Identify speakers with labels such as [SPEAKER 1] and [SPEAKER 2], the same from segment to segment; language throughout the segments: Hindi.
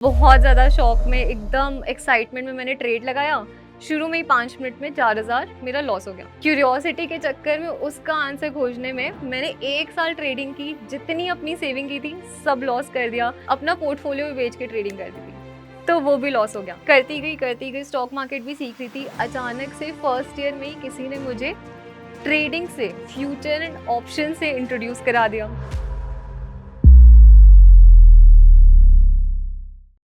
[SPEAKER 1] बहुत ज़्यादा शॉक में, एकदम एक्साइटमेंट में मैंने ट्रेड लगाया। शुरू में ही 5 मिनट में 4000 मेरा लॉस हो गया। क्यूरियोसिटी के चक्कर में उसका आंसर खोजने में मैंने 1 साल ट्रेडिंग की, जितनी अपनी सेविंग की थी सब लॉस कर दिया। अपना पोर्टफोलियो भी बेच के ट्रेडिंग कर दी थी, तो वो भी लॉस हो गया। करती गई स्टॉक मार्केट भी सीख रही थी। अचानक से फर्स्ट ईयर में ही किसी ने मुझे ट्रेडिंग से, फ्यूचर एंड ऑप्शन से इंट्रोड्यूस करा दिया।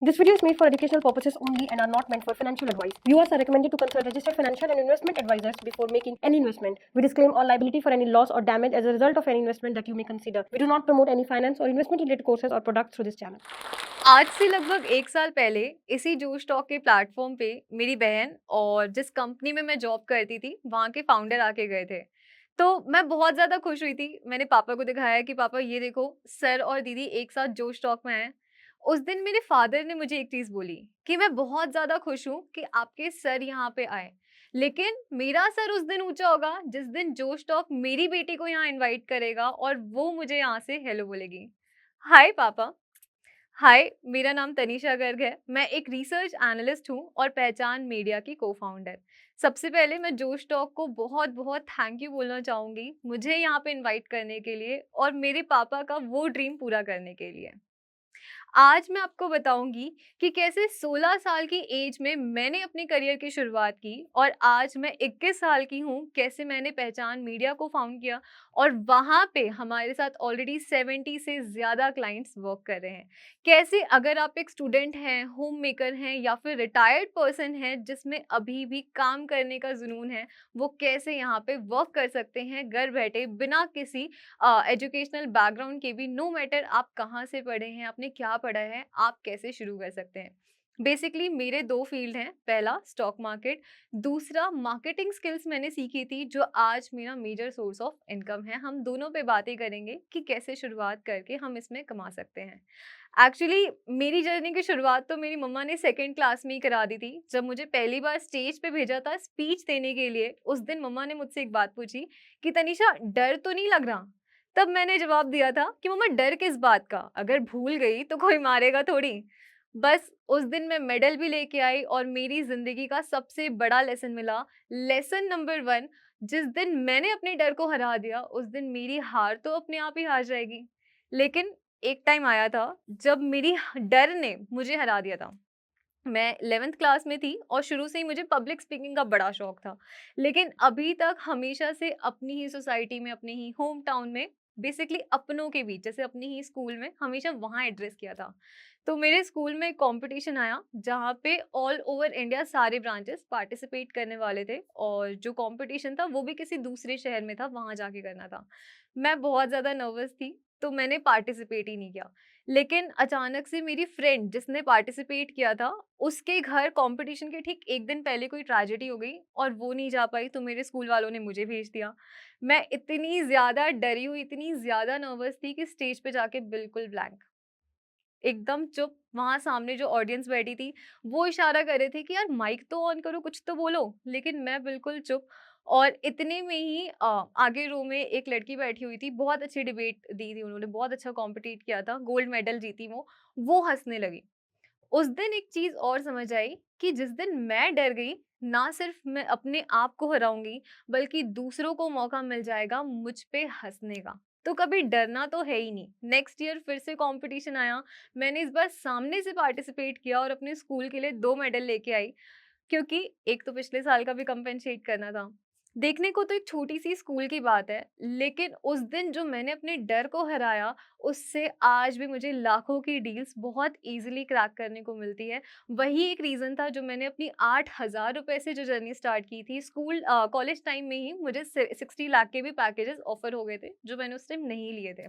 [SPEAKER 2] This video is made for educational purposes only and are not meant for financial advice. Viewers are recommended to consult registered financial and investment advisors before making any investment. We disclaim all liability for any loss or damage as a result of any investment that you may consider. We do not promote any finance or investment related courses or products through this channel.
[SPEAKER 1] आज से लगभग 1 साल पहले इसी जोश टॉक के प्लेटफॉर्म पे मेरी बहन और जिस कंपनी में मैं जॉब करती थी, वहाँ के फाउंडर आके गए थे। तो मैं बहुत ज़्यादा खुश हुई थी। मैंने पापा को दिखाया कि पापा ये देखो, सर और दीदी एक साथ जोश टॉक में हैं। उस दिन मेरे फादर ने मुझे एक चीज़ बोली कि मैं बहुत ज़्यादा खुश हूँ कि आपके सर यहाँ पे आए। लेकिन मेरा सर उस दिन ऊँचा होगा जिस दिन जोश टॉक मेरी बेटी को यहाँ इनवाइट करेगा और वो मुझे यहाँ से हेलो बोलेगी। हाय पापा। हाय, मेरा नाम तनीषा गर्ग है। मैं एक रिसर्च एनालिस्ट हूँ और पहचान मीडिया की को-फाउंडर। सबसे पहले मैं जोश टॉक को बहुत-बहुत थैंक यू बोलना चाहूँगी, मुझे यहाँ पे इनवाइट करने के लिए और मेरे पापा का वो ड्रीम पूरा करने के लिए। आज मैं आपको बताऊंगी कि कैसे 16 साल की एज में मैंने अपने करियर की शुरुआत की और आज मैं 21 साल की हूँ, कैसे मैंने पहचान मीडिया को फाउंड किया और वहाँ पे हमारे साथ ऑलरेडी 70 से ज़्यादा क्लाइंट्स वर्क कर रहे हैं। कैसे अगर आप एक स्टूडेंट हैं, होम मेकर हैं या फिर रिटायर्ड पर्सन हैं जिसमें अभी भी काम करने का जुनून है, वो कैसे यहाँ पे वर्क कर सकते हैं घर बैठे बिना किसी एजुकेशनल बैकग्राउंड के भी। नो मैटर आप कहाँ से पढ़े हैं, आपने क्या पढ़ा है, आप कैसे शुरू कर सकते हैं। बेसिकली मेरे 2 फील्ड हैं, पहला स्टॉक मार्केट, दूसरा मार्केटिंग स्किल्स मैंने सीखी थी जो आज मेरा मेजर सोर्स ऑफ इनकम है। हम दोनों पे बातें करेंगे कि कैसे शुरुआत करके हम इसमें कमा सकते हैं। एक्चुअली मेरी जर्नी की शुरुआत तो मेरी मम्मा ने सेकंड क्लास में ही करा दी थी। जब मुझे पहली बार स्टेज पे भेजा था स्पीच देने के लिए, उस दिन मम्मा ने मुझसे एक बात पूछी कि तनीषा, डर तो नहीं लग रहा? तब मैंने जवाब दिया था कि मम्मा, डर किस बात का? अगर भूल गई तो कोई मारेगा थोड़ी। बस उस दिन मैं मेडल भी लेके आई और मेरी ज़िंदगी का सबसे बड़ा लेसन मिला। लेसन नंबर 1, जिस दिन मैंने अपने डर को हरा दिया, उस दिन मेरी हार तो अपने आप ही हार जाएगी। लेकिन एक टाइम आया था जब मेरी डर ने मुझे हरा दिया था। मैं 11th क्लास में थी और शुरू से ही मुझे पब्लिक स्पीकिंग का बड़ा शौक था। लेकिन अभी तक हमेशा से अपनी ही सोसाइटी में, अपने ही होम टाउन में, बेसिकली अपनों के बीच, जैसे अपनी ही स्कूल में, हमेशा वहाँ एड्रेस किया था। तो मेरे स्कूल में एक कॉम्पिटिशन आया जहाँ पे ऑल ओवर इंडिया सारे ब्रांचेस पार्टिसिपेट करने वाले थे और जो कॉम्पिटिशन था वो भी किसी दूसरे शहर में था, वहाँ जाके करना था। मैं बहुत ज़्यादा नर्वस थी, तो मैंने पार्टिसिपेट ही नहीं किया। लेकिन अचानक से मेरी फ्रेंड जिसने पार्टिसिपेट किया था, उसके घर कॉम्पिटिशन के ठीक 1 दिन पहले कोई ट्रेजेडी हो गई और वो नहीं जा पाई, तो मेरे स्कूल वालों ने मुझे भेज दिया। मैं इतनी ज़्यादा डरी हुई, इतनी ज़्यादा नर्वस थी कि स्टेज पे जाके बिल्कुल ब्लैंक। एकदम चुप। वहाँ सामने जो ऑडियंस बैठी थी, वो इशारा कर रहे थे कि यार माइक तो ऑन करो, कुछ तो बोलो। लेकिन मैं बिल्कुल चुप। और इतने में ही आगे रो में एक लड़की बैठी हुई थी, बहुत अच्छी डिबेट दी थी उन्होंने, बहुत अच्छा कॉम्पिटिट किया था, गोल्ड मेडल जीती वो हँसने लगी। उस दिन एक चीज़ और समझ आई कि जिस दिन मैं डर गई, ना सिर्फ मैं अपने आप को हराऊँगी, बल्कि दूसरों को मौका मिल जाएगा मुझ पे हँसने का। तो कभी डरना तो है ही नहीं। नेक्स्ट ईयर फिर से कॉम्पिटिशन आया, मैंने इस बार सामने से पार्टिसिपेट किया और अपने स्कूल के लिए 2 मेडल लेके आई। क्योंकि एक तो पिछले साल का भी कंपेंसेट करना था। देखने को तो एक छोटी-सी स्कूल की बात है, लेकिन उस दिन जो मैंने अपने डर को हराया, उससे आज भी मुझे लाखों की डील्स बहुत ईज़िली क्रैक करने को मिलती है। वही एक रीज़न था जो मैंने अपनी ₹8000 से जो जर्नी स्टार्ट की थी, कॉलेज टाइम में ही मुझे 60 लाख के भी पैकेजेस ऑफर हो गए थे, जो मैंने उस टाइम नहीं लिए थे।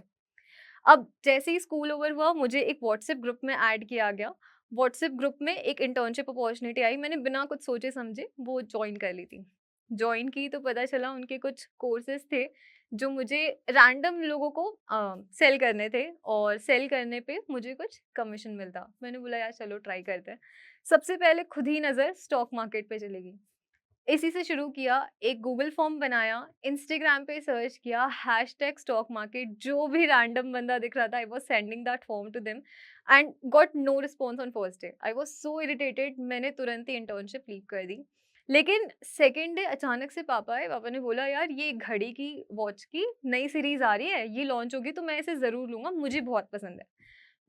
[SPEAKER 1] अब जैसे ही स्कूल ओवर हुआ, मुझे एक व्हाट्सएप ग्रुप में ऐड किया गया। व्हाट्सएप ग्रुप में एक इंटर्नशिप अपॉर्च्युनिटी आई, मैंने बिना कुछ सोचे समझे वो जॉइन कर ली थी। जॉइन की तो पता चला उनके कुछ कोर्सेज़ थे जो मुझे रैंडम लोगों को सेल करने थे और सेल करने पे मुझे कुछ कमीशन मिलता। मैंने बोला यार चलो ट्राई करते हैं। सबसे पहले खुद ही नज़र स्टॉक मार्केट पे चलेगी। इसी से शुरू किया, एक गूगल फॉर्म बनाया, इंस्टाग्राम पे सर्च किया, हैशटैग स्टॉक मार्केट, जो भी रैंडम बंदा दिख रहा था, I was sending that form to them and got no response on first day. I was so irritated, मैंने तुरंत ही इंटर्नशिप लीव कर दी। लेकिन सेकंड डे अचानक से पापा आए, पापा ने बोला, "यार, ये घड़ी की वॉच की नई सीरीज़ आ रही है, ये लॉन्च होगी तो मैं इसे ज़रूर लूँगा, मुझे बहुत पसंद है।"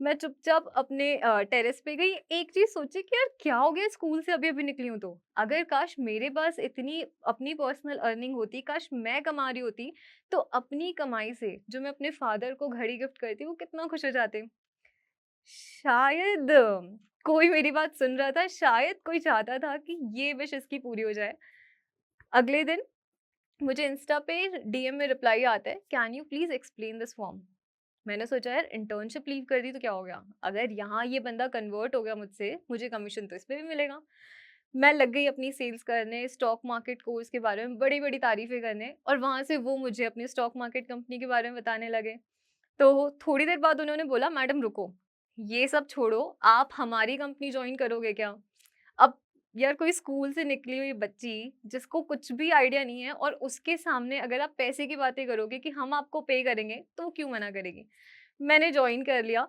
[SPEAKER 1] मैं चुपचाप अपने टेरेस पे गई, एक चीज़ सोची कि यार क्या हो गया, स्कूल से अभी-अभी निकली हूँ तो। अगर काश मेरे पास इतनी अपनी पर्सनल अर्निंग होती, काश मैं कमा रही होती, तो अपनी कमाई से जो मैं अपने फादर को घड़ी गिफ्ट करती, वो कितना खुश हो जाते। शायद कोई मेरी बात सुन रहा था, शायद कोई चाहता था कि ये विश इसकी पूरी हो जाए। अगले दिन मुझे इंस्टा पे डीएम में रिप्लाई आता है, can you please explain this form? मैंने सोचा यार इंटर्नशिप लीव कर दी तो क्या हो गया? अगर यहाँ ये बंदा कन्वर्ट हो गया मुझसे, मुझे कमीशन तो इसमें भी मिलेगा। मैं लग गई अपनी सेल्स करने, स्टॉक मार्केट कोर्स के बारे में बड़ी-बड़ी तारीफ़ें करने और वहाँ से वो मुझे अपनी स्टॉक मार्केट कंपनी के बारे में बताने लगे। तो थोड़ी देर बाद उन्होंने बोला, मैडम रुको, ये सब छोड़ो, आप हमारी कंपनी जॉइन करोगे क्या? अब यार कोई स्कूल से निकली हुई बच्ची जिसको कुछ भी आइडिया नहीं है और उसके सामने अगर आप पैसे की बातें करोगे कि हम आपको पे करेंगे, तो क्यों मना करेगी? मैंने जॉइन कर लिया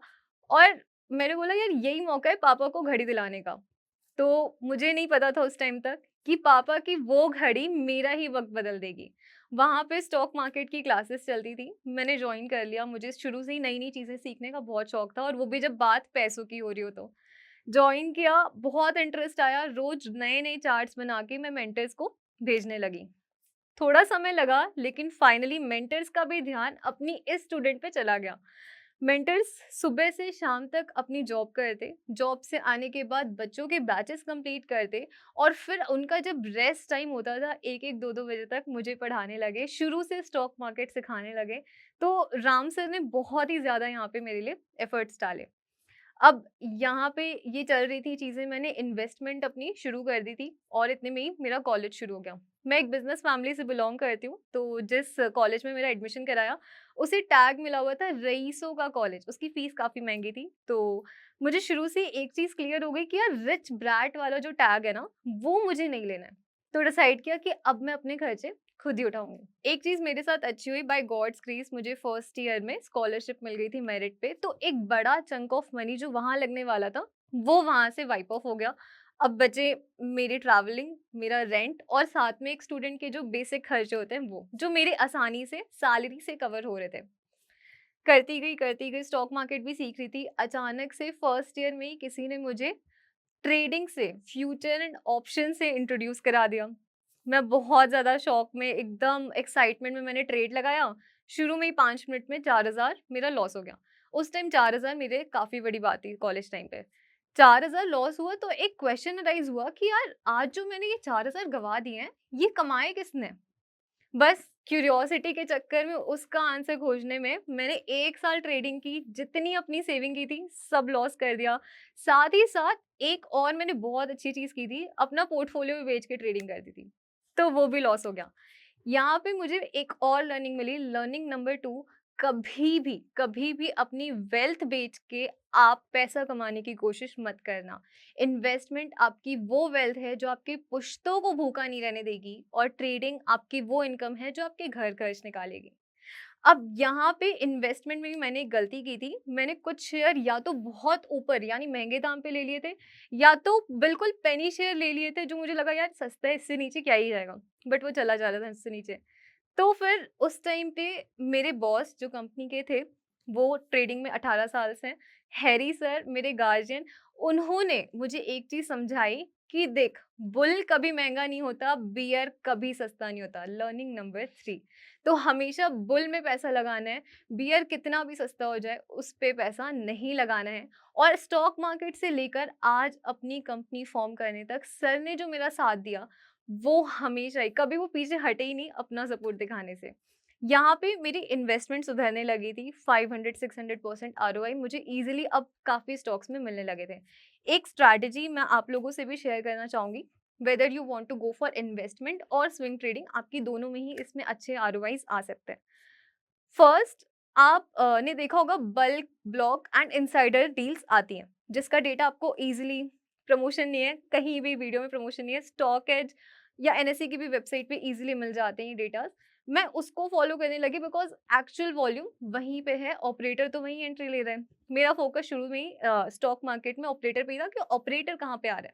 [SPEAKER 1] और मैंने बोला यार यही मौका है पापा को घड़ी दिलाने का। तो मुझे नहीं पता था उस टाइम तक कि पापा की वो घड़ी मेरा ही वक़्त बदल देगी। वहाँ पे स्टॉक मार्केट की क्लासेस चलती थी, मैंने जॉइन कर लिया। मुझे शुरू से ही नई-नई चीज़ें सीखने का बहुत शौक था और वो भी जब बात पैसों की हो रही हो तो। जॉइन किया, बहुत इंटरेस्ट आया, रोज़ नए-नए चार्ट्स बना के मैं मेंटर्स को भेजने लगी। थोड़ा समय लगा लेकिन फाइनली मेंटर्स का भी ध्यान अपनी इस स्टूडेंट पे चला गया। मेंटर्स सुबह से शाम तक अपनी जॉब करते, जॉब से आने के बाद बच्चों के बैचेस कंप्लीट करते और फिर उनका जब रेस्ट टाइम होता था 1-1 2-2 बजे तक मुझे पढ़ाने लगे, शुरू से स्टॉक मार्केट सिखाने लगे। तो राम सर ने बहुत ही ज़्यादा यहाँ पे मेरे लिए एफर्ट्स डाले। अब यहाँ पे ये चल रही थी चीज़ें, मैंने इन्वेस्टमेंट अपनी शुरू कर दी थी और इतने में ही मेरा कॉलेज शुरू हो गया। मैं एक बिज़नेस फैमिली से बिलॉन्ग करती हूँ, तो जिस कॉलेज में मेरा एडमिशन कराया, उसे टैग मिला हुआ था रईसों का कॉलेज, उसकी फ़ीस काफ़ी महँगी थी। तो मुझे शुरू से एक चीज़ क्लियर हो गई कि यार रिच ब्रैट वाला जो टैग है ना, वो मुझे नहीं लेना है। तो डिसाइड किया कि अब मैं अपने खर्चे खुद ही उठाऊँगी। एक चीज़ मेरे साथ अच्छी हुई, बाय गॉड्स ग्रेस मुझे फर्स्ट ईयर में स्कॉलरशिप मिल गई थी मेरिट पे, तो एक बड़ा चंक ऑफ मनी जो वहाँ लगने वाला था, वो वहाँ से वाइप ऑफ हो गया। अब बचे मेरी ट्रैवलिंग, मेरा रेंट और साथ में एक स्टूडेंट के जो बेसिक खर्चे होते हैं वो, जो मेरे आसानी से सैलरी से कवर हो रहे थे। करती गई, स्टॉक मार्केट भी सीख रही थी। अचानक से फर्स्ट ईयर में ही किसी ने मुझे ट्रेडिंग से, फ्यूचर एंड ऑप्शन से इंट्रोड्यूस करा दिया। मैं बहुत ज़्यादा शॉक में, एकदम एक्साइटमेंट में मैंने ट्रेड लगाया। शुरू में ही 5 मिनट में 4000 मेरा लॉस हो गया। उस टाइम 4000 मेरे काफ़ी बड़ी बात थी कॉलेज टाइम पे। 4000 लॉस हुआ तो एक क्वेश्चन अराइज़ हुआ कि यार आज जो मैंने ये 4000 गँवा दिए हैं, ये कमाए किसने? बस क्यूरियोसिटी के चक्कर में उसका आंसर खोजने में मैंने 1 साल ट्रेडिंग की, जितनी अपनी सेविंग की थी, सब लॉस कर दिया। साथ ही साथ एक और मैंने बहुत अच्छी चीज़ की थी, अपना पोर्टफोलियो भी बेच के ट्रेडिंग कर दी थी, तो वो भी लॉस हो गया। यहाँ पे मुझे एक और लर्निंग मिली, लर्निंग नंबर 2, कभी भी अपनी वेल्थ बेच के आप पैसा कमाने की कोशिश मत करना। इन्वेस्टमेंट आपकी वो वेल्थ है जो आपकी पुश्तों को भूखा नहीं रहने देगी और ट्रेडिंग आपकी वो इनकम है जो आपके घर खर्च निकालेगी। अब यहाँ पे इन्वेस्टमेंट में भी मैंने एक गलती की थी। मैंने कुछ शेयर या तो बहुत ऊपर यानी महँगे दाम पे ले लिए थे, या तो बिल्कुल पेनी शेयर ले लिए थे जो मुझे लगा यार सस्ता है, इससे नीचे क्या ही जाएगा। बट वो चला जा रहा था इससे नीचे। तो फिर उस टाइम पे मेरे बॉस जो कंपनी के थे, वो ट्रेडिंग में 18 साल से हैं, हैरी सर मेरे गार्जियन, उन्होंने मुझे एक चीज़ समझाई कि देख, बुल कभी महँगा नहीं होता, बियर कभी सस्ता नहीं होता। लर्निंग नंबर 3, तो हमेशा बुल में पैसा लगाना है, बियर कितना भी सस्ता हो जाए, उस पे पैसा नहीं लगाना है। और स्टॉक मार्केट से लेकर आज अपनी कंपनी फ़ॉर्म करने तक सर ने जो मेरा साथ दिया, वो हमेशा ही, कभी वो पीछे हटे ही नहीं अपना सपोर्ट दिखाने से। यहाँ पे मेरी इन्वेस्टमेंट सुधरने लगी थी, 500-600% आरओआई मुझे ईज़िली अब काफ़ी स्टॉक्स में मिलने लगे थे। एक स्ट्रैटेजी मैं आप लोगों से भी शेयर करना चाहूँगी, whether you want to go for investment और स्विंग ट्रेडिंग, आपकी दोनों में ही इसमें अच्छे आरओआईज़ आ सकते हैं। फर्स्ट, आप ने देखा होगा bulk, block and insider deals आती हैं, जिसका डेटा आपको ईज़िली, प्रमोशन नहीं है, कहीं भी वीडियो में प्रमोशन नहीं है, स्टॉक एज या एनएसई की भी वेबसाइट पे ईज़िली मिल जाते हैं ये डेटाज़। मैं उसको फ़ॉलो करने लगी बिकॉज़ एक्चुअल वॉल्यूम वहीं पे है, ऑपरेटर तो वहीं एंट्री ले रहे हैं। मेरा फ़ोकस शुरू में ही स्टॉक मार्केट में ऑपरेटर पे ही था कि ऑपरेटर कहाँ पे आ रहा है।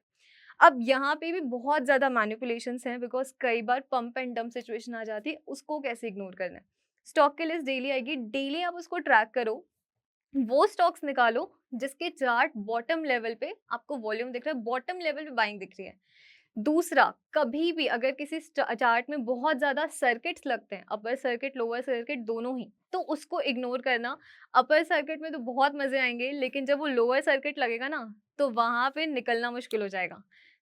[SPEAKER 1] अब यहाँ पे भी बहुत ज़्यादा मैनिपुलेशंस हैं बिकॉज़ कई बार पंप एंड डंप सिचुएशन आ जाती है, उसको कैसे इग्नोर करना है। स्टॉक की लिस्ट डेली आएगी, डेली आप उसको ट्रैक करो, वो स्टॉक्स निकालो जिसके चार्ट बॉटम लेवल पे आपको वॉल्यूम दिख रहा है, बॉटम लेवल पे बाइंग दिख रही है। दूसरा, कभी भी अगर किसी चार्ट में बहुत ज़्यादा सर्किट्स लगते हैं, अपर सर्किट, लोअर सर्किट दोनों ही, तो उसको इग्नोर करना। अपर सर्किट में तो बहुत मज़े आएँगे, लेकिन जब वो लोअर सर्किट लगेगा ना, तो वहाँ पे निकलना मुश्किल हो जाएगा।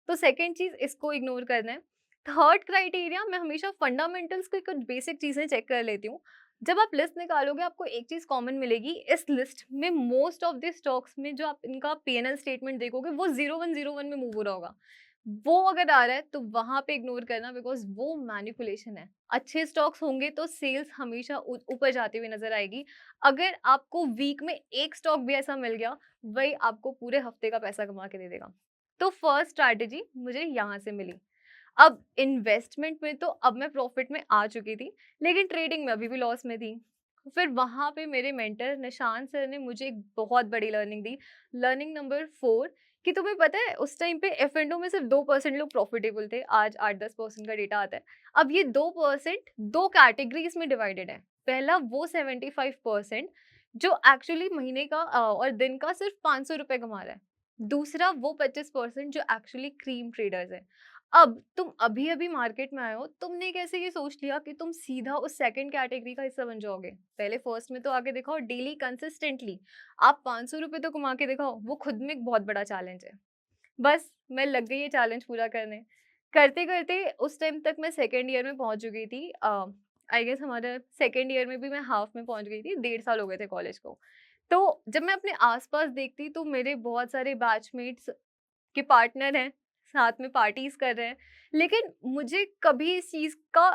[SPEAKER 1] तो सेकंड चीज़ इसको इग्नोर करना है। थर्ड क्राइटेरिया, मैं हमेशा फंडामेंटल्स की कुछ बेसिक चीज़ें चेक कर लेती हूँ। जब आप लिस्ट निकालोगे आपको एक चीज़ कॉमन मिलेगी, इस लिस्ट में मोस्ट ऑफ द स्टॉक्स में जो आप इनका पीएनएल स्टेटमेंट देखोगे वो 0101 में मूव हो रहा होगा। वो अगर आ रहा है तो वहाँ पे इग्नोर करना बिकॉज़ वो मैनिपुलेशन है। अच्छे स्टॉक्स होंगे तो सेल्स हमेशा ऊपर जाती हुई नज़र आएगी। अगर आपको वीक में एक स्टॉक भी ऐसा मिल गया, वही आपको पूरे हफ्ते का पैसा कमा के दे देगा। तो फर्स्ट स्ट्रैटेजी मुझे यहाँ से मिली। अब इन्वेस्टमेंट में तो अब मैं प्रॉफिट में आ चुकी थी, लेकिन ट्रेडिंग में अभी भी लॉस में थी। फिर वहाँ पे मेरे मेंटर निशान सर ने मुझे एक बहुत बड़ी लर्निंग दी। लर्निंग नंबर 4, कि तुम्हें पता है उस टाइम पे एफ-एंडो में सिर्फ 2% लोग प्रॉफिटेबल थे, आज 8-10% का डेटा आता है। अब ये 2% 2 कैटेगरीज़ में डिवाइडेड है। पहला वो 75% जो एक्चुअली महीने का और दिन का सिर्फ ₹500 कमा रहा है। दूसरा वो 25% जो एक्चुअली क्रीम ट्रेडर्स हैं। अब तुम अभी-अभी मार्केट में आए हो, तुमने कैसे ये सोच लिया कि तुम सीधा उस सेकंड कैटेगरी का हिस्सा बन जाओगे? पहले फर्स्ट में तो आके दिखाओ, डेली कंसिस्टेंटली आप ₹500 तो कमा के दिखाओ, वो खुद में एक बहुत बड़ा चैलेंज है। बस मैं लग गई ये चैलेंज पूरा करने। करते-करते उस टाइम तक मैं सेकंड ईयर में पहुँच चुकी थी। आई गेस हमारा सेकंड ईयर में भी मैं हाफ में पहुँच गई थी, 1.5 साल हो गए थे कॉलेज को। तो जब मैं अपने आस-पास देखती तो मेरे बहुत सारे बैचमेट्स के पार्टनर हैं, साथ में पार्टीज़ कर रहे हैं, लेकिन मुझे कभी इस चीज़ का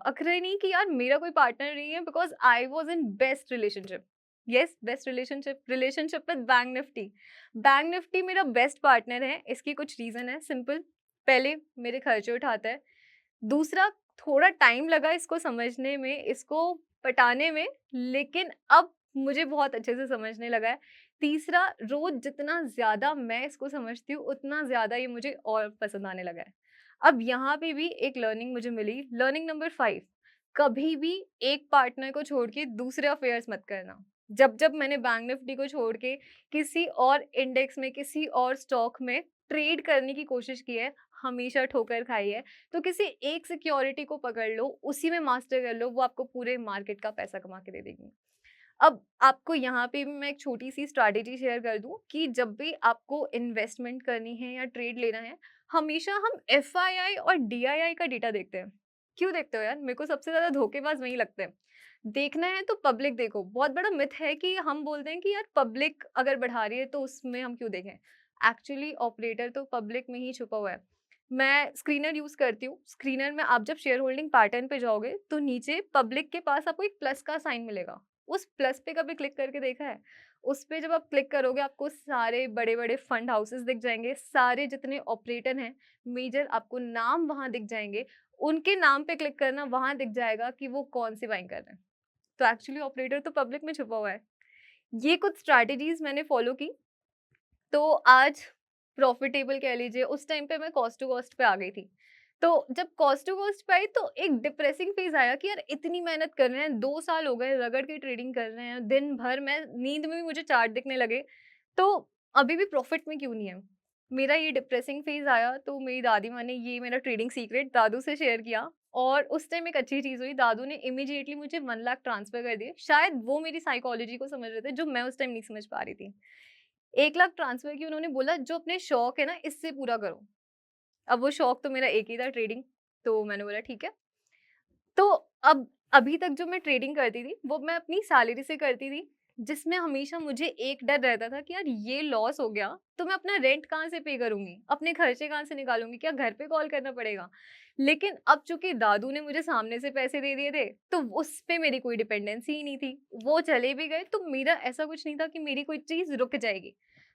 [SPEAKER 1] अख़र ही नहीं कि यार मेरा कोई पार्टनर नहीं है because I was in best relationship. Yes, best relationship with bank Nifty. Bank Nifty मेरा बेस्ट पार्टनर है, इसकी कुछ रीज़न है सिंपल। पहले मेरे खर्चे उठाता है, दूसरा थोड़ा टाइम लगा इसको समझने में, इसको पटाने में, लेकिन अब मुझे बहुत अच्छे से समझने लगा है। तीसरा, रोज़ जितना ज़्यादा मैं इसको समझती हूँ, उतना ज़्यादा ये मुझे और पसंद आने लगा है। अब यहाँ पे भी एक लर्निंग मुझे मिली, लर्निंग नंबर 5, कभी भी एक पार्टनर को छोड़ के दूसरे अफेयर्स मत करना। जब-जब मैंने बैंक निफ्टी को छोड़ के किसी और इंडेक्स में, किसी और स्टॉक में ट्रेड करने की कोशिश की है, हमेशा ठोकर खाई है। तो किसी एक सिक्योरिटी को पकड़ लो, उसी में मास्टर कर लो, वो आपको पूरे मार्केट का पैसा कमा के दे देगी। अब आपको यहाँ पे भी मैं एक छोटी-सी स्ट्रैटेजी शेयर कर दूँ कि जब भी आपको इन्वेस्टमेंट करनी है या ट्रेड लेना है, हमेशा हम एफआईआई और डीआईआई का डेटा देखते हैं। क्यों देखते हो यार? मेरे को सबसे ज़्यादा धोखेबाज वही लगते हैं। देखना है तो पब्लिक देखो। बहुत बड़ा मिथ है कि हम बोलते हैं कि यार पब्लिक अगर बढ़ा रही है तो उसमें हम क्यों देखें? एक्चुअली ऑपरेटर तो पब्लिक में ही छुपा हुआ है। मैं स्क्रीनर यूज़ करती हूँ। स्क्रीनर में आप जब शेयर होल्डिंग पैटर्न पे जाओगे, तो नीचे पब्लिक के पास आपको एक प्लस का साइन मिलेगा। उस प्लस पे कभी क्लिक करके देखा है? उस पे जब आप क्लिक करोगे आपको सारे बड़े-बड़े फंड हाउसेस दिख जाएँगे, सारे जितने ऑपरेटर हैं, मेजर आपको नाम वहाँ दिख जाएँगे। उनके नाम पे क्लिक करना, वहाँ दिख जाएगा कि वो कौन-सी बाइंग कर रहे हैं। तो एक्चुअली ऑपरेटर तो पब्लिक में छुपा हुआ है। ये कुछ स्ट्रैटेजीज़ मैंने फॉलो की, तो आज प्रॉफ़िटेबल कह लीजिए, उस टाइम पे मैं कॉस्ट टू कॉस्ट पे आ गई थी। तो जब कॉस्ट टू कॉस्ट पे आई तो एक डिप्रेसिंग फ़ेज़ आया कि यार इतनी मेहनत कर रहे हैं, 2 साल हो गए रगड़ के ट्रेडिंग कर रहे हैं, दिन भर मैं नींद में भी मुझे चार्ट दिखने लगे, तो अभी भी प्रॉफ़िट में क्यों नहीं है? मेरा ये डिप्रेसिंग फ़ेज़ आया तो मेरी दादी माँ ने ये मेरा ट्रेडिंग सीक्रेट दादू से शेयर किया और उस टाइम एक अच्छी चीज़ हुई, दादू ने इमीडिएटली मुझे 1 लाख ट्रांसफ़र कर दिए। शायद वो मेरी साइकोलॉजी को समझ रहे थे, जो मैं उस टाइम नहीं समझ पा रही थी। 1 लाख ट्रांसफ़र किए, उन्होंने बोला जो अपने शौक है ना इससे पूरा करो। अब वो शौक तो मेरा एक ही था, ट्रेडिंग, तो मैंने बोला ठीक है। तो अब अभी तक जो मैं ट्रेडिंग करती थी, वो मैं अपनी सैलरी से करती थी, जिसमें हमेशा मुझे एक डर रहता था कि यार ये लॉस हो गया, तो मैं अपना रेंट कहाँ से पे करूँगी? अपने खर्चे कहाँ से निकालूँगी? क्या घर पे कॉल करना पड़ेगा? लेकिन अब चूँकि दादू ने मुझे सामने से पैसे दे दिए थे, तो उस पे मेरी कोई डिपेंडेंसी ही नहीं थी। वो चले भी गए, तो मेरा ऐसा कुछ नहीं था कि मेरी कोई चीज़ रुक जाएगी।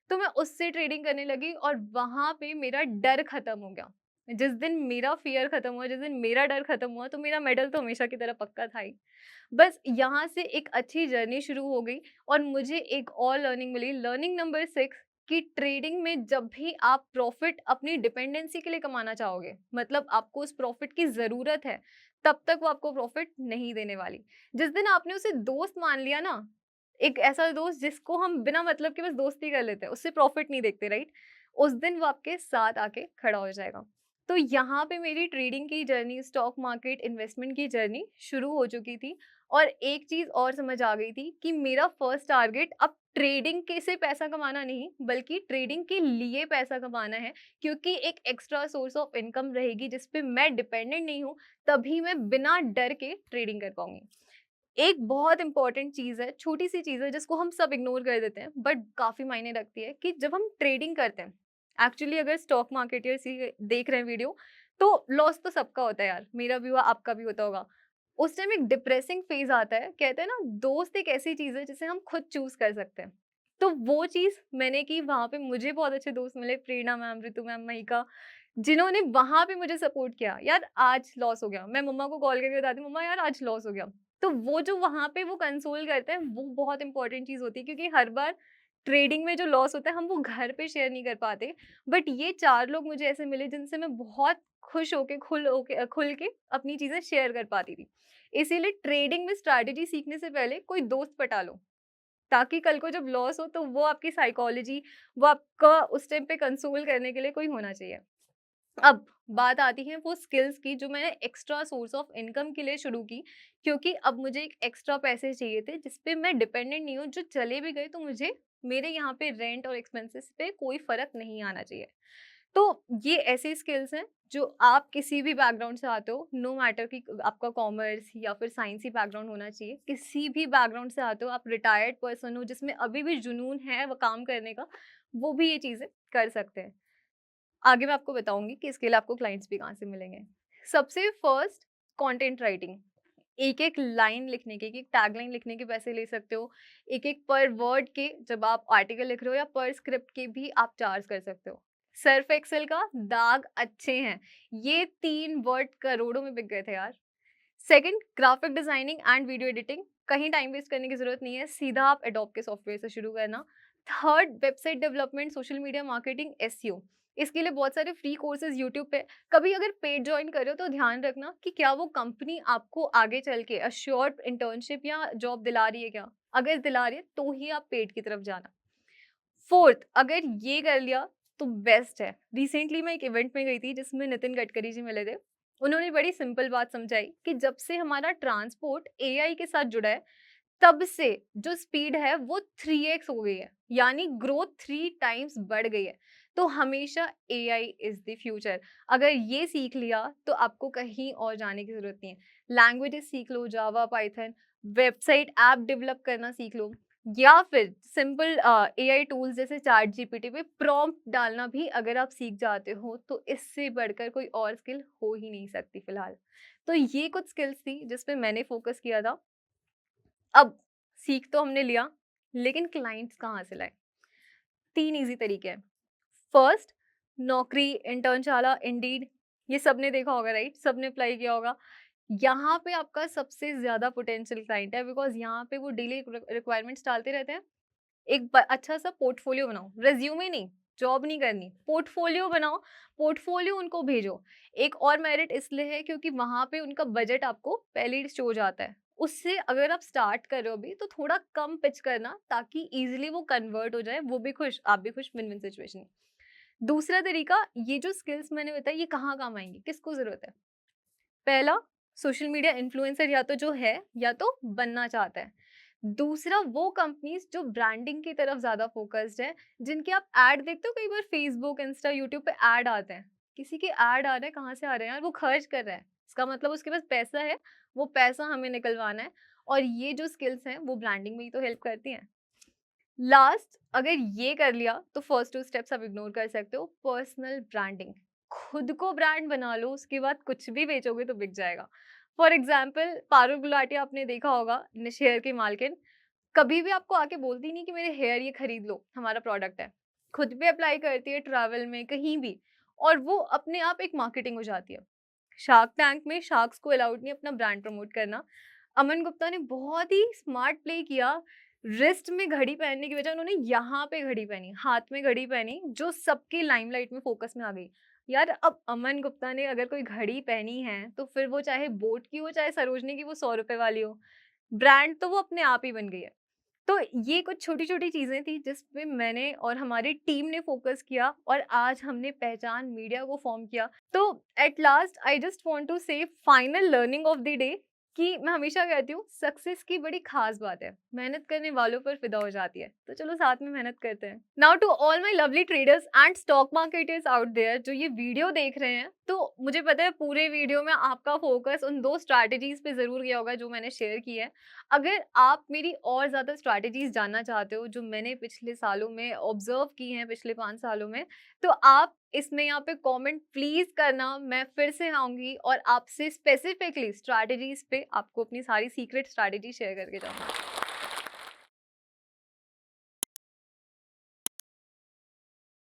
[SPEAKER 1] तो मैं उससे ट्रेडिंग करने लगी और वहाँ पे मेरा डर खत्म हो गया। जिस दिन मेरा फ़ियर खत्म हुआ, जिस दिन मेरा डर खत्म हुआ, तो मेरा मेडल तो हमेशा की तरह पक्का था ही। बस यहाँ से एक अच्छी जर्नी शुरू हो गई और मुझे एक और लर्निंग मिली, लर्निंग नंबर 6, कि ट्रेडिंग में जब भी आप प्रॉफ़िट अपनी डिपेंडेंसी के लिए कमाना चाहोगे, मतलब आपको उस प्रॉफ़िट की ज़रूरत है, तब तक वो आपको प्रॉफ़िट नहीं देने वाली। जिस दिन आपने उसे दोस्त मान लिया ना, एक ऐसा दोस्त जिसको हम बिना मतलब के बस दोस्ती कर लेते हैं, उससे प्रॉफ़िट नहीं देखते, राइट? उस दिन वो आपके साथ आके खड़ा हो जाएगा। तो यहाँ पे मेरी ट्रेडिंग की जर्नी, स्टॉक मार्केट, इन्वेस्टमेंट की जर्नी शुरू हो चुकी थी और एक चीज़ और समझ आ गई थी कि मेरा फर्स्ट टारगेट अब ट्रेडिंग के से पैसा कमाना नहीं, बल्कि ट्रेडिंग के लिए पैसा कमाना है, क्योंकि एक एक्स्ट्रा सोर्स ऑफ इनकम रहेगी जिस पे मैं डिपेंडेंट नहीं हूँ, तभी मैं बिना डर के ट्रेडिंग कर पाऊँगी। एक बहुत इंपॉर्टेंट चीज़ है, छोटी-सी चीज़ है जिसको हम सब इग्नोर कर देते हैं, बट काफ़ी मायने रखती है, कि जब हम ट्रेडिंग करते हैं, एक्चुअली अगर स्टॉक मार्केट या इसी देख रहे हैं वीडियो, तो लॉस तो सबका होता है यार, मेरा भी हुआ, आपका भी होता होगा। उस टाइम एक डिप्रेसिंग फेज़ आता है, कहते हैं ना, दोस्त एक ऐसी चीज़ है जिसे हम खुद चूज़ कर सकते हैं। तो वो चीज़ मैंने की, वहाँ पे मुझे बहुत अच्छे दोस्त मिले, प्रेरणा मैम, रितु मैम, महिका, जिन्होंने वहाँ पे मुझे सपोर्ट किया। यार आज लॉस हो गया, मैं मम्मा को कॉल करके बताती हूँ, मम्मा यार आज लॉस हो गया। तो वो जो वहाँ पे वो कंसोल करते हैं, वो बहुत इंपॉर्टेंट चीज़ होती है, क्योंकि हर बार ट्रेडिंग में जो लॉस होता है, हम वो घर पे शेयर नहीं कर पाते। बट ये 4 लोग मुझे ऐसे मिले जिनसे मैं बहुत खुश होके, खुल के अपनी चीज़ें शेयर कर पाती थी। इसीलिए ट्रेडिंग में स्ट्रैटेजी सीखने से पहले कोई दोस्त पटा लो, ताकि कल को जब लॉस हो तो वो आपकी साइकोलॉजी, वो आपका उस टाइम पे कंसोल करने के लिए कोई होना चाहिए। अब बात आती है वो स्किल्स की, जो मैंने एक्स्ट्रा सोर्स ऑफ इनकम के लिए शुरू की, क्योंकि अब मुझे एक एक्स्ट्रा पैसे चाहिए थे जिस पे मैं डिपेंडेंट नहीं हूँ, जो चले भी गए तो मुझे मेरे यहाँ पे रेंट और एक्सपेंसेस पे कोई फर्क नहीं आना चाहिए। तो ये ऐसी स्किल्स हैं जो आप किसी भी बैकग्राउंड से आते हो, नो मैटर कि आपका कॉमर्स या फिर साइंस ही बैकग्राउंड होना चाहिए, किसी भी बैकग्राउंड से आते हो, आप रिटायर्ड पर्सन हो जिसमें अभी भी जुनून है वो काम करने का, वो भी ये चीज़ें कर सकते हैं। आगे मैं आपको बताऊँगी कि इसके लिए आपको क्लाइंट्स भी कहाँ से मिलेंगे। सबसे फर्स्ट, कंटेंट राइटिंग। एक-एक लाइन लिखने के, एक-एक टैगलाइन लिखने के पैसे ले सकते हो। एक-एक पर वर्ड के, जब आप आर्टिकल लिख रहे हो, या पर स्क्रिप्ट के भी आप चार्ज कर सकते हो। सर्फ एक्सेल का दाग अच्छे हैं। ये 3 वर्ड करोड़ों में बिक गए थे यार। Second, graphic designing and video editing. कहीं टाइम वेस्ट करने की जरूरत नहीं है, सीधा आप एडोब के सॉफ्टवेयर से शुरू करना। Third, website development, social media marketing, SEO. इसके लिए बहुत सारे फ्री कोर्सेज यूट्यूब पे। कभी अगर पेड ज्वाइन कर रहे हो तो ध्यान रखना कि क्या वो कंपनी आपको आगे चल के अश्योर्ड इंटर्नशिप या जॉब दिला रही है क्या। अगर दिला रही है तो ही आप पेड की तरफ जाना। फोर्थ, अगर ये कर लिया तो बेस्ट है। रिसेंटली मैं एक इवेंट में गई थी जिसमें नितिन गडकरी जी मिले थे। उन्होंने बड़ी सिंपल बात समझाई कि जब से हमारा ट्रांसपोर्ट एआई के साथ जुड़ा है, तब से जो स्पीड है वो 3x हो गई है, यानी ग्रोथ 3 टाइम्स बढ़ गई है। तो हमेशा एआई इज द फ्यूचर। अगर ये सीख लिया तो आपको कहीं और जाने की जरूरत नहीं है। लैंग्वेजेस सीख लो, जावा, पाइथन, वेबसाइट ऐप डेवलप करना सीख लो, या फिर सिंपल एआई टूल्स जैसे चैट जीपीटी पे प्रॉम्प्ट डालना भी अगर आप सीख जाते हो, तो इससे बढ़कर कोई और स्किल हो ही नहीं सकती फिलहाल। तो ये कुछ स्किल्स थी जिस पे मैंने फोकस किया था। अब सीख तो हमने लिया, लेकिन क्लाइंट्स कहाँ से लाए? 3 ईज़ी तरीके हैं। फर्स्ट, नौकरी, इंटर्नशाला, इंडीड, ये सबने देखा होगा, राइट? सबने अप्लाई किया होगा। यहाँ पे आपका सबसे ज़्यादा पोटेंशियल क्लाइंट है, बिकॉज़ यहाँ पे वो डेली रिक्वायरमेंट्स डालते रहते हैं। एक अच्छा-सा पोर्टफोलियो बनाओ, रिज्यूमे नहीं, जॉब नहीं करनी, पोर्टफोलियो बनाओ, पोर्टफोलियो उनको भेजो। एक और मेरिट इसलिए है क्योंकि वहाँ पे उनका बजट आपको पहले ही शो हो जाता है। उससे अगर आप स्टार्ट कर रहे हो अभी, तो थोड़ा कम पिच करना, ताकि ईज़िली वो कन्वर्ट हो जाए, वो भी खुश, आप भी खुश, विन-विन सिचुएशन। दूसरा तरीका, ये जो स्किल्स मैंने बताई ये कहाँ काम आएँगी, किसको ज़रूरत है? पहला, सोशल मीडिया इन्फ्लुएंसर या तो जो है या तो बनना चाहता है। दूसरा, वो कंपनीज जो ब्रांडिंग की तरफ ज़्यादा फ़ोकस्ड है, जिनके आप ऐड देखते हो कई बार फ़ेसबुक, इंस्टा, यूट्यूब पे ऐड आते हैं। किसी के ऐड आ रहे हैं, कहाँ से आ रहे हैं यार? वो खर्च कर रहा है। इसका मतलब उसके पास पैसा है, वो पैसा हमें निकलवाना है, और ये जो स्किल्स हैं वो ब्रांडिंग में ही तो हेल्प करती हैं। लास्ट, अगर ये कर लिया तो फर्स्ट 2 स्टेप्स आप इग्नोर कर सकते हो। पर्सनल ब्रांडिंग, खुद को ब्रांड बना लो, उसके बाद कुछ भी बेचोगे तो बिक जाएगा। फॉर एग्जाम्पल, पारुल गुलाटी आपने देखा होगा, निश हेयर की मालकिन, कभी भी आपको आके बोलती नहीं कि मेरे हेयर ये खरीद लो, हमारा प्रोडक्ट है। खुद भी अप्लाई करती है ट्रैवल में, कहीं भी, और वो अपने आप एक मार्केटिंग हो जाती है। शार्क टैंक में शार्क्स को अलाउड नहीं अपना ब्रांड प्रमोट करना। अमन गुप्ता ने बहुत ही स्मार्ट प्ले किया। रिस्ट में घड़ी पहनने की बजाय उन्होंने यहाँ पे घड़ी पहनी, हाथ में घड़ी पहनी, जो सबके लाइमलाइट में फोकस में आ गई। यार अब अमन गुप्ता ने अगर कोई घड़ी पहनी है तो फिर वो चाहे बोट की हो चाहे सरोजनी की, वो 100 रुपए वाली हो, ब्रांड तो वो अपने आप ही बन गई है। तो ये कुछ छोटी-छोटी चीज़ें थी जिस पे मैंने और हमारी टीम ने फ़ोकस किया और आज हमने पहचान मीडिया को फ़ॉर्म किया। तो at last I just want to say final learning of the day कि मैं हमेशा कहती हूँ सक्सेस की बड़ी ख़ास बात है, मेहनत करने वालों पर फ़िदा हो जाती है। तो चलो साथ में मेहनत करते हैं। Now to all my lovely traders and stock marketers out there जो ये वीडियो देख रहे हैं, तो मुझे पता है पूरे वीडियो में आपका फ़ोकस उन 2 स्ट्रैटेजीज़ पे ज़रूर गया होगा जो मैंने शेयर की है। अगर आप मेरी और ज़्यादा स्ट्रैटेजीज़ जानना चाहते हो, जो मैंने पिछले सालों में ऑब्ज़र्व की हैं, पिछले 5 सालों में, तो आप इसमें यहाँ पे कमेंट प्लीज़ करना। मैं फिर से आऊँगी और आपसे स्पेसिफिकली स्ट्रैटेजीज़ पे आपको अपनी सारी सीक्रेट स्ट्रैटेजी शेयर करके जाऊँगी।